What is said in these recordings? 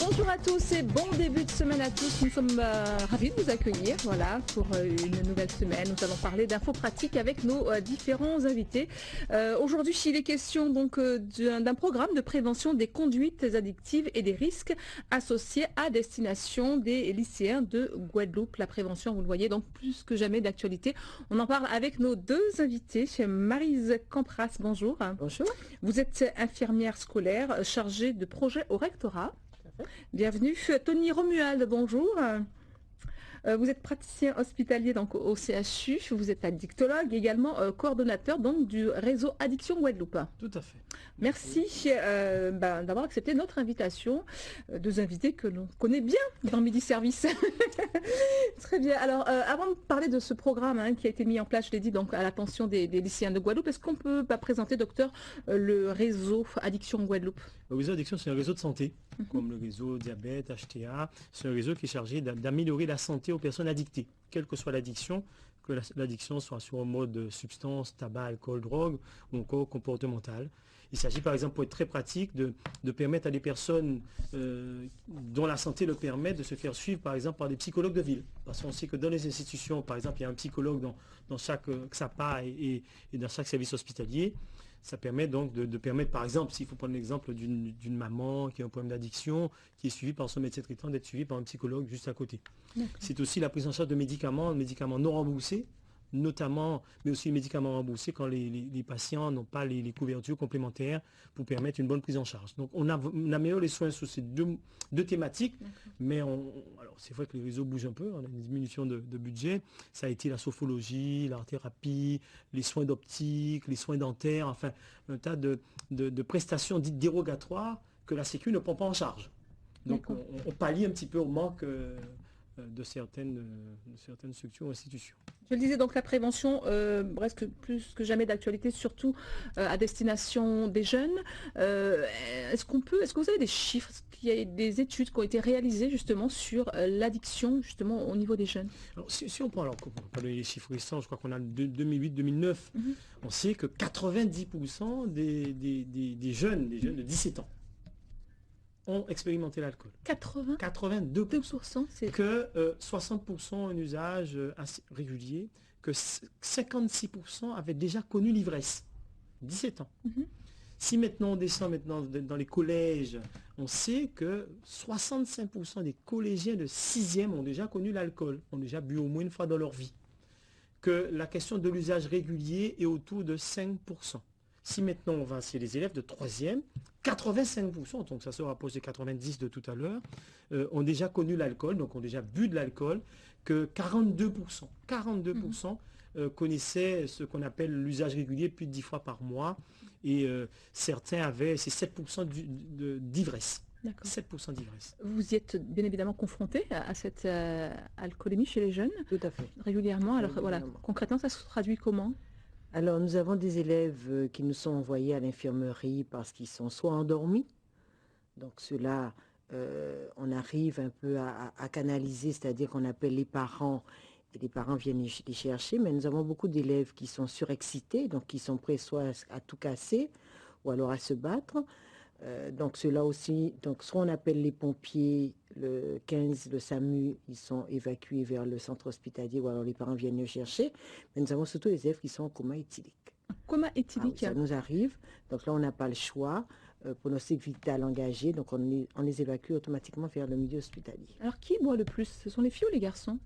Bonjour à tous et bon début de semaine à tous. Nous sommes ravis de vous accueillir pour une nouvelle semaine. Nous allons parler d'infos pratiques avec nos différents invités. Aujourd'hui, il est question donc d'un programme de prévention des conduites addictives et des risques associés à destination des lycéens de Guadeloupe. La prévention, vous le voyez, donc plus que jamais d'actualité. On en parle avec nos deux invités. Maryse Campras, bonjour. Bonjour. Vous êtes infirmière scolaire chargée de projet au rectorat. Bienvenue. Tony Romuald, bonjour. Vous êtes praticien hospitalier donc au CHU, vous êtes addictologue, également coordonnateur donc du réseau Addiction Guadeloupe. Tout à fait. Merci d'avoir accepté notre invitation, deux invités que l'on connaît bien dans Midi Service. Très bien. Alors, avant de parler de ce programme qui a été mis en place, je l'ai dit, donc à l'attention des lycéens de Guadeloupe, est-ce qu'on peut présenter, docteur, le réseau Addiction Guadeloupe? Le réseau Addiction, c'est un réseau de santé, comme le réseau diabète, HTA. C'est un réseau qui est chargé d'améliorer la santé aux personnes addictées, quelle que soit l'addiction, que l'addiction soit sur un mode de substance, tabac, alcool, drogue ou encore comportemental. Il s'agit par exemple, pour être très pratique, de permettre à des personnes dont la santé le permet de se faire suivre par exemple par des psychologues de ville. Parce qu'on sait que dans les institutions, par exemple, il y a un psychologue dans chaque XAPA et dans chaque service hospitalier. Ça permet donc de permettre, par exemple, s'il faut prendre l'exemple d'une maman qui a un problème d'addiction, qui est suivie par son médecin traitant, d'être suivie par un psychologue juste à côté. C'est aussi la prise en charge de médicaments non remboursés, notamment, mais aussi les médicaments remboursés quand les patients n'ont pas les couvertures complémentaires pour permettre une bonne prise en charge. Donc on améliore les soins sur ces deux thématiques, mais alors c'est vrai que les réseaux bougent un peu, on a une diminution de budget, ça a été la sophologie, l'art-thérapie, les soins d'optique, les soins dentaires, enfin un tas de prestations dites dérogatoires que la Sécu ne prend pas en charge. Donc on pallie un petit peu au manque de certaines structures ou institutions. Je le disais, donc la prévention reste plus que jamais d'actualité, surtout à destination des jeunes. Est-ce que vous avez des chiffres? Est-ce qu'il y a des études qui ont été réalisées justement sur l'addiction justement au niveau des jeunes? Alors, si on prend les chiffres récents, je crois qu'on a 2008-2009, on sait que 90% des jeunes de 17 ans ont expérimenté l'alcool. 82%. C'est que 60% ont un usage assez régulier, que 56% avaient déjà connu l'ivresse. 17 ans. Si maintenant on descend dans les collèges, on sait que 65% des collégiens de 6e ont déjà connu l'alcool, ont déjà bu au moins une fois dans leur vie. Que la question de l'usage régulier est autour de 5%. Si maintenant on va chez les élèves de 3e, 85%, donc ça se rapproche des 90 de tout à l'heure, ont déjà connu l'alcool, donc ont déjà bu de l'alcool, que 42% connaissaient ce qu'on appelle l'usage régulier plus de 10 fois par mois, et certains avaient, c'est 7% d'ivresse. 7% d'ivresse. Vous y êtes bien évidemment confronté à cette alcoolémie chez les jeunes? Tout à fait. Régulièrement. Alors voilà, concrètement, ça se traduit comment? Alors, nous avons des élèves qui nous sont envoyés à l'infirmerie parce qu'ils sont soit endormis, donc ceux-là, on arrive un peu à canaliser, c'est-à-dire qu'on appelle les parents, et les parents viennent les chercher, mais nous avons beaucoup d'élèves qui sont surexcités, donc qui sont prêts soit à tout casser, ou alors à se battre. Donc ceux-là aussi, donc soit on appelle les pompiers, le 15, le SAMU, ils sont évacués vers le centre hospitalier ou alors les parents viennent les chercher. Mais nous avons surtout les élèves qui sont en coma éthylique. Coma éthylique. Ça nous arrive. Donc là, on n'a pas le choix. Pronostic vital engagé, donc on les évacue automatiquement vers le milieu hospitalier. Alors qui boit le plus? Ce sont les filles ou les garçons?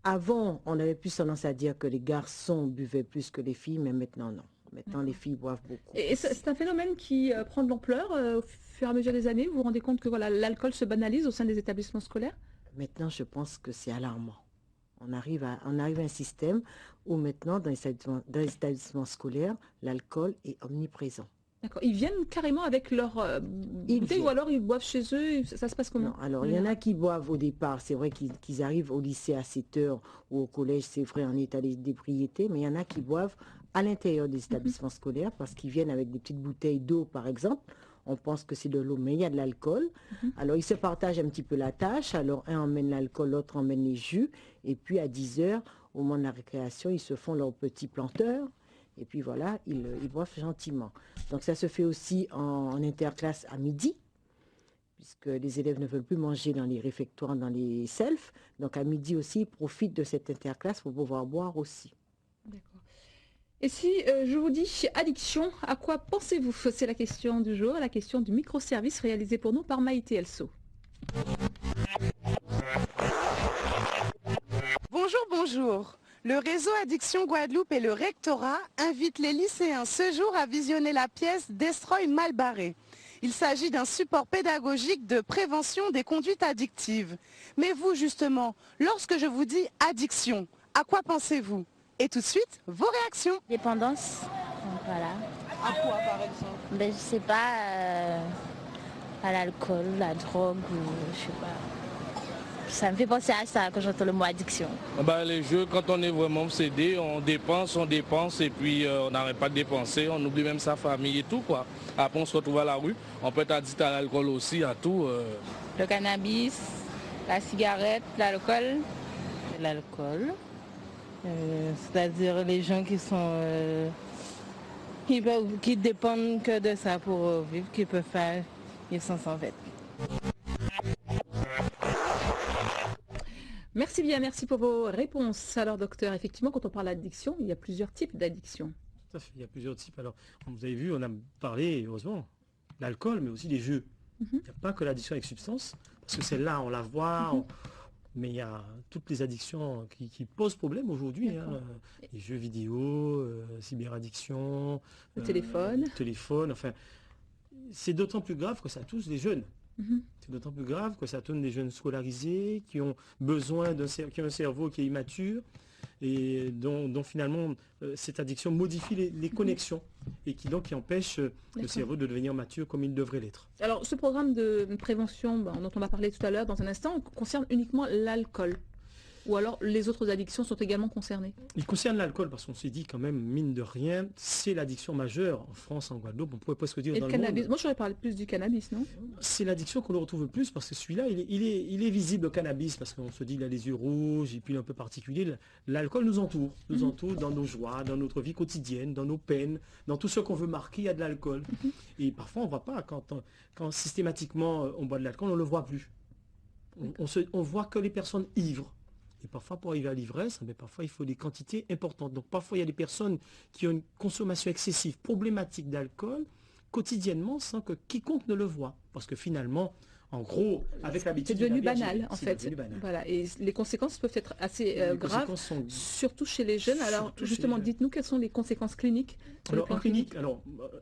Avant, on avait plus tendance à dire que les garçons buvaient plus que les filles, mais maintenant, non. Maintenant, les filles boivent beaucoup. Et c'est un phénomène qui prend de l'ampleur au fur et à mesure des années. Vous vous rendez compte que voilà, l'alcool se banalise au sein des établissements scolaires? Maintenant, je pense que c'est alarmant. On arrive à un système où maintenant, dans les établissements scolaires, l'alcool est omniprésent. D'accord. Ils viennent carrément avec leur bouteille ou alors ils boivent chez eux, ça se passe comment? Non, alors il y en a qui boivent au départ, c'est vrai qu'ils arrivent au lycée à 7 heures ou au collège, c'est vrai, en état d'ébriété, mais il y en a qui boivent à l'intérieur des établissements scolaires parce qu'ils viennent avec des petites bouteilles d'eau, par exemple. On pense que c'est de l'eau, mais il y a de l'alcool. Alors, ils se partagent un petit peu la tâche. Alors, un emmène l'alcool, l'autre emmène les jus. Et puis, à 10 heures, au moment de la récréation, ils se font leur petit planteur. Et puis, voilà, ils boivent gentiment. Donc, ça se fait aussi en interclasse à midi, puisque les élèves ne veulent plus manger dans les réfectoires, dans les selfs. Donc à midi aussi, ils profitent de cette interclasse pour pouvoir boire aussi. D'accord. Et si je vous dis addiction, à quoi pensez-vous? C'est la question du jour, la question du microservice réalisé pour nous par Maïté Elso. Bonjour, bonjour. Le réseau Addiction Guadeloupe et le rectorat invitent les lycéens ce jour à visionner la pièce Destroy mal barré. Il s'agit d'un support pédagogique de prévention des conduites addictives. Mais vous, justement, lorsque je vous dis addiction, à quoi pensez-vous? Et tout de suite, vos réactions. Dépendance, donc voilà. À quoi, par exemple? Ben, je sais pas, à l'alcool, la drogue, ou je sais pas. Ça me fait penser à ça quand j'entends le mot addiction. Les jeux, quand on est vraiment obsédé, on dépense et puis on n'arrête pas de dépenser, on oublie même sa famille et tout quoi. Après on se retrouve à la rue, on peut être addict à l'alcool aussi, à tout. Le cannabis, la cigarette, l'alcool. L'alcool, c'est-à-dire les gens qui dépendent que de ça pour vivre, qui peuvent faire sans en fait. Merci bien, merci pour vos réponses. Alors docteur, effectivement, quand on parle d'addiction, il y a plusieurs types d'addiction. Tout à fait, il y a plusieurs types. Alors, comme vous avez vu, on a parlé, heureusement, l'alcool, mais aussi des jeux. Il n'y a pas que l'addiction avec substance, parce que celle-là, on la voit, mais il y a toutes les addictions qui posent problème aujourd'hui. Les jeux vidéo, cyberaddiction, Le téléphone, enfin, c'est d'autant plus grave que ça touche les jeunes. C'est d'autant plus grave que ça touche des jeunes scolarisés qui ont besoin qui ont un cerveau qui est immature et dont finalement cette addiction modifie les connexions et qui empêche le cerveau de devenir mature comme il devrait l'être. Alors ce programme de prévention dont on va parler tout à l'heure dans un instant concerne uniquement l'alcool. Ou alors les autres addictions sont également concernées? Il concerne l'alcool parce qu'on s'est dit quand même, mine de rien, c'est l'addiction majeure en France, en Guadeloupe, on pourrait presque dire et dans le le cannabis. monde. Moi j'aurais parlé plus du cannabis, non? C'est l'addiction qu'on le retrouve le plus parce que celui-là, il est visible au cannabis parce qu'on se dit il a les yeux rouges et puis il est un peu particulier. L'alcool nous entoure dans nos joies, dans notre vie quotidienne, dans nos peines, dans tout ce qu'on veut marquer, il y a de l'alcool. Et parfois on ne voit pas, quand systématiquement on boit de l'alcool, on ne le voit plus. On voit que les personnes ivres. Et parfois, pour arriver à l'ivresse, mais parfois, il faut des quantités importantes. Donc, parfois, il y a des personnes qui ont une consommation excessive, problématique d'alcool, quotidiennement, sans que quiconque ne le voit. Parce que finalement, en gros, avec l'habitude... C'est devenu banal, en fait. Voilà. Et les conséquences peuvent être assez graves, surtout chez les jeunes. Alors, justement, dites-nous quelles sont les conséquences cliniques. Alors, en clinique,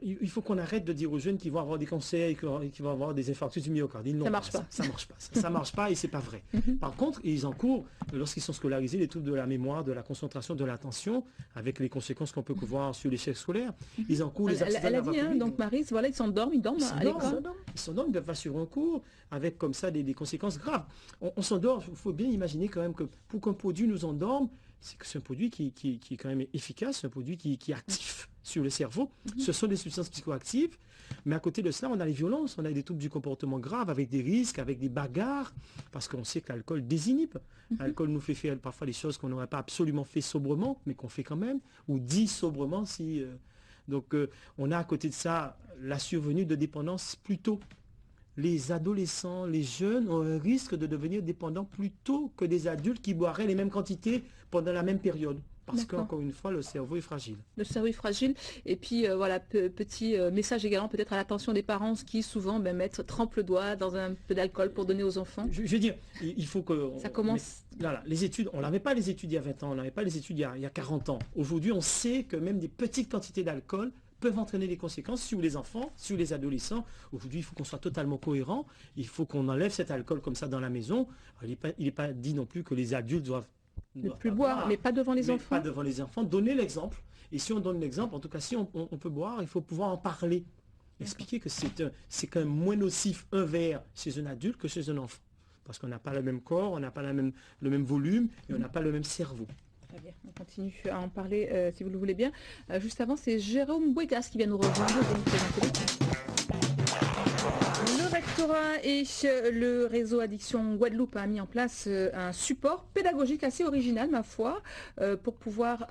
il faut qu'on arrête de dire aux jeunes qu'ils vont avoir des cancers, qu'ils vont avoir des infarctus du myocarde. Ça marche pas. Ça marche pas. Ça marche pas et c'est pas vrai. Par contre, ils encourent, lorsqu'ils sont scolarisés, les troubles de la mémoire, de la concentration, de l'attention, avec les conséquences qu'on peut voir sur l'échec scolaire. Ils encourent les accidents. Elle a dit, donc Marie, voilà, ils s'endorment, ils dorment à l'école. Ils s'endorment, ils peuvent pas suivre un cours, avec comme ça des conséquences graves. On s'endort, il faut bien imaginer quand même que pour qu'un produit nous endorme, c'est que c'est un produit qui est quand même efficace, un produit qui est actif sur le cerveau. Ce sont des substances psychoactives, mais à côté de cela, on a les violences, on a des troubles du comportement graves, avec des risques, avec des bagarres, parce qu'on sait que l'alcool désinhibe. L'alcool nous fait faire parfois des choses qu'on n'aurait pas absolument fait sobrement, mais qu'on fait quand même, ou dit sobrement si... Donc on a à côté de ça la survenue de dépendance plus tôt. Les adolescents, les jeunes ont un risque de devenir dépendants plus tôt que des adultes qui boiraient les mêmes quantités pendant la même période. Parce qu'encore une fois, le cerveau est fragile. Le cerveau est fragile. Et puis, voilà, petit message également peut-être à l'attention des parents qui souvent trempent le doigt dans un peu d'alcool pour donner aux enfants. Je veux dire, il faut que... Ça commence... les études, on n'avait pas les études il y a 20 ans, on n'avait pas les études il y a 40 ans. Aujourd'hui, on sait que même des petites quantités d'alcool peuvent entraîner des conséquences sur les enfants, sur les adolescents. Aujourd'hui, il faut qu'on soit totalement cohérent. Il faut qu'on enlève cet alcool comme ça dans la maison. Il n'est pas dit non plus que les adultes doivent ne plus boire, mais pas devant les enfants. Pas devant les enfants. Donner l'exemple. Et si on donne l'exemple, en tout cas, si on peut boire, il faut pouvoir en parler. Expliquer que c'est quand même moins nocif un verre chez un adulte que chez un enfant. Parce qu'on n'a pas le même corps, on n'a pas le même volume et on n'a pas le même cerveau. Très bien, on continue à en parler si vous le voulez bien. Juste avant, c'est Jérôme Bouegas qui vient nous rejoindre pour nous présenter le rectorat et le réseau Addiction Guadeloupe a mis en place un support pédagogique assez original, ma foi, pour pouvoir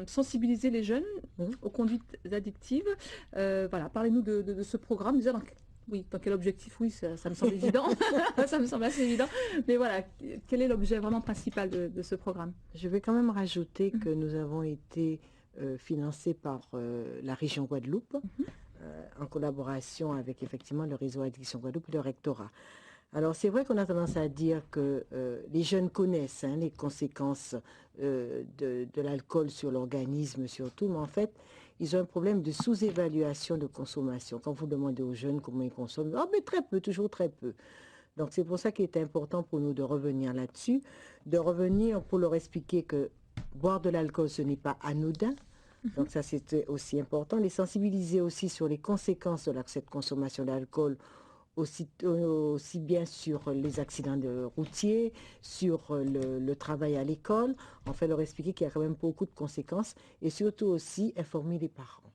sensibiliser les jeunes aux conduites addictives. Voilà, parlez-nous de ce programme. Déjà, Oui, dans quel objectif, oui, ça me semble évident. Ça me semble assez évident. Mais voilà, quel est l'objet vraiment principal de ce programme? Je vais quand même rajouter que nous avons été financés par la région Guadeloupe, en collaboration avec effectivement le réseau Addiction Guadeloupe et le rectorat. Alors c'est vrai qu'on a tendance à dire que les jeunes connaissent les conséquences de l'alcool sur l'organisme surtout, mais en fait, ils ont un problème de sous-évaluation de consommation. Quand vous demandez aux jeunes comment ils consomment, oh mais très peu, toujours très peu. Donc c'est pour ça qu'il est important pour nous de revenir là-dessus, de revenir pour leur expliquer que boire de l'alcool, ce n'est pas anodin. Donc ça c'était aussi important. Les sensibiliser aussi sur les conséquences de cette consommation d'alcool, aussi bien sur les accidents routiers, sur le travail à l'école. On fait leur expliquer qu'il y a quand même beaucoup de conséquences et surtout aussi informer les parents.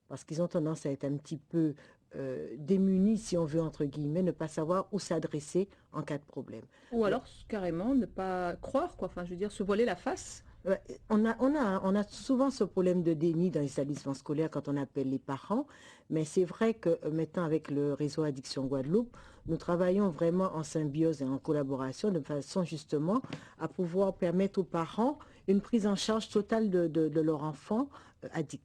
Parce qu'ils ont tendance à être un petit peu démunis, si on veut, entre guillemets, ne pas savoir où s'adresser en cas de problème. Ou alors, carrément, ne pas croire, quoi. Enfin, je veux dire, se voiler la face. On a souvent ce problème de déni dans les établissements scolaires quand on appelle les parents, mais c'est vrai que maintenant avec le réseau Addiction Guadeloupe, nous travaillons vraiment en symbiose et en collaboration de façon justement à pouvoir permettre aux parents une prise en charge totale de leur enfant addict.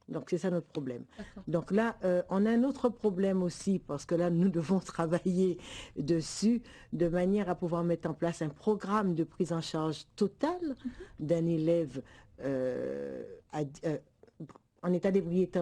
Donc c'est ça notre problème. Donc là, on a un autre problème aussi, parce que là, nous devons travailler dessus de manière à pouvoir mettre en place un programme de prise en charge totale d'un élève en état d'ébriété